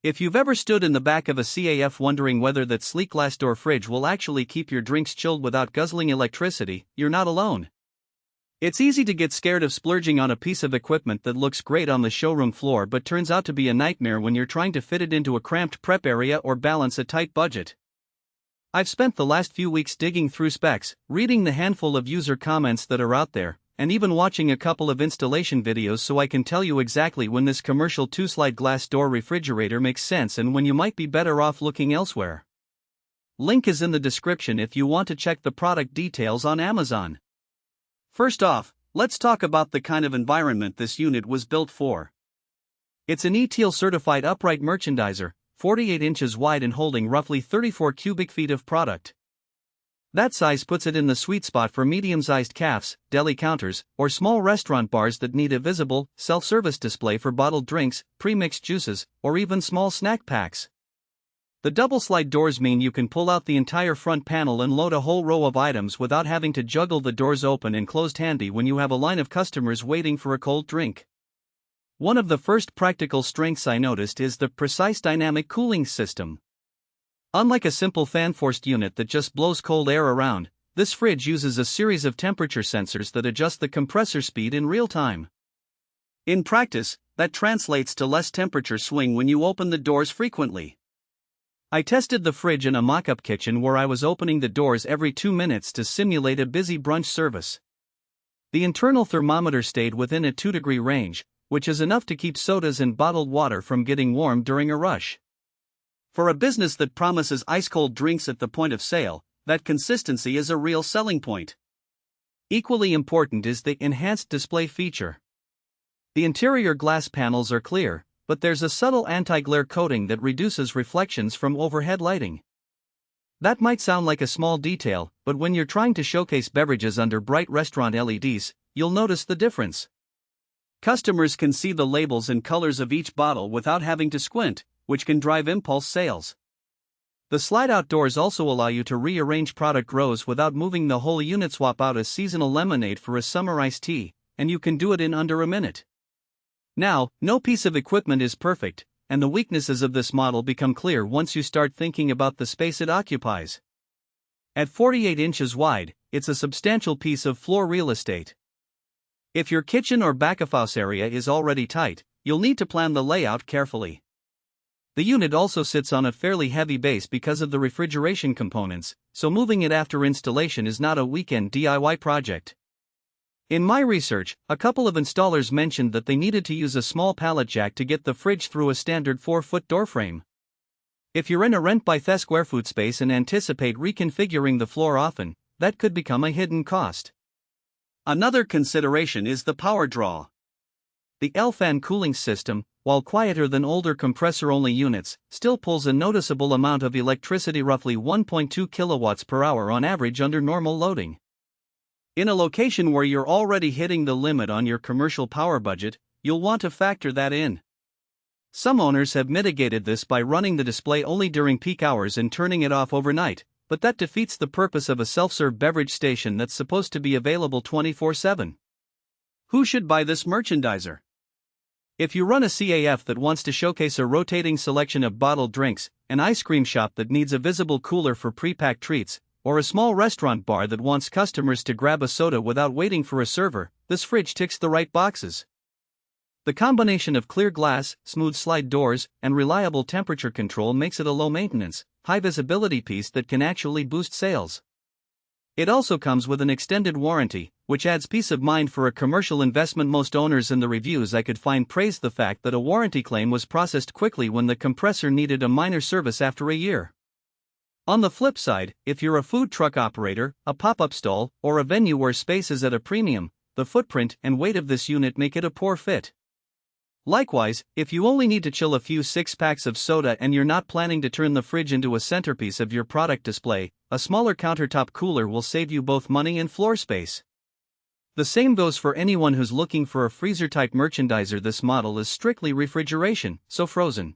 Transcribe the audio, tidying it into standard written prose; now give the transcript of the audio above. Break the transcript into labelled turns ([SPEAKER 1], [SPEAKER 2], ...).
[SPEAKER 1] If you've ever stood in the back of a CAF wondering whether that sleek glass door fridge will actually keep your drinks chilled without guzzling electricity, you're not alone. It's easy to get scared of splurging on a piece of equipment that looks great on the showroom floor but turns out to be a nightmare when you're trying to fit it into a cramped prep area or balance a tight budget. I've spent the last few weeks digging through specs, reading the handful of user comments that are out there, and even watching a couple of installation videos so I can tell you exactly when this commercial two-slide glass door refrigerator makes sense and when you might be better off looking elsewhere. Link is in the description if you want to check the product details on Amazon. First off, let's talk about the kind of environment this unit was built for. It's an ETEAL certified upright merchandiser, 48 inches wide and holding roughly 34 cubic feet of product. That size puts it in the sweet spot for medium-sized cafes, deli counters, or small restaurant bars that need a visible, self-service display for bottled drinks, pre-mixed juices, or even small snack packs. The double-slide doors mean you can pull out the entire front panel and load a whole row of items without having to juggle the doors open and closed handy when you have a line of customers waiting for a cold drink. One of the first practical strengths I noticed is the precise dynamic cooling system. Unlike a simple fan-forced unit that just blows cold air around, this fridge uses a series of temperature sensors that adjust the compressor speed in real time. In practice, that translates to less temperature swing when you open the doors frequently. I tested the fridge in a mock-up kitchen where I was opening the doors every 2 minutes to simulate a busy brunch service. The internal thermometer stayed within a 2-degree range, which is enough to keep sodas and bottled water from getting warm during a rush. For a business that promises ice-cold drinks at the point of sale, that consistency is a real selling point. Equally important is the enhanced display feature. The interior glass panels are clear, but there's a subtle anti-glare coating that reduces reflections from overhead lighting. That might sound like a small detail, but when you're trying to showcase beverages under bright restaurant LEDs, you'll notice the difference. Customers can see the labels and colors of each bottle without having to squint, which can drive impulse sales. The slide-out doors also allow you to rearrange product rows without moving the whole unit. Swap out a seasonal lemonade for a summer iced tea, and you can do it in under a minute. Now, no piece of equipment is perfect, and the weaknesses of this model become clear once you start thinking about the space it occupies. At 48 inches wide, it's a substantial piece of floor real estate. If your kitchen or back-of-house area is already tight, you'll need to plan the layout carefully. The unit also sits on a fairly heavy base because of the refrigeration components, so moving it after installation is not a weekend DIY project. In my research, a couple of installers mentioned that they needed to use a small pallet jack to get the fridge through a standard 4-foot doorframe. If you're in a rent-by-the-square-foot space and anticipate reconfiguring the floor often, that could become a hidden cost. Another consideration is the power draw. The L-fan cooling system, while quieter than older compressor-only units, still pulls a noticeable amount of electricity, roughly 1.2 kilowatts per hour on average under normal loading. In a location where you're already hitting the limit on your commercial power budget, you'll want to factor that in. Some owners have mitigated this by running the display only during peak hours and turning it off overnight, but that defeats the purpose of a self-serve beverage station that's supposed to be available 24/7. Who should buy this merchandiser? If you run a CAF that wants to showcase a rotating selection of bottled drinks, an ice cream shop that needs a visible cooler for pre-packed treats, or a small restaurant bar that wants customers to grab a soda without waiting for a server, this fridge ticks the right boxes. The combination of clear glass, smooth slide doors, and reliable temperature control makes it a low-maintenance, high-visibility piece that can actually boost sales. It also comes with an extended warranty, which adds peace of mind for a commercial investment. Most owners in the reviews I could find praised the fact that a warranty claim was processed quickly when the compressor needed a minor service after a year. On the flip side, if you're a food truck operator, a pop-up stall, or a venue where space is at a premium, the footprint and weight of this unit make it a poor fit. Likewise, if you only need to chill a few 6-packs of soda and you're not planning to turn the fridge into a centerpiece of your product display, a smaller countertop cooler will save you both money and floor space. The same goes for anyone who's looking for a freezer-type merchandiser. This model is strictly refrigeration, so frozen.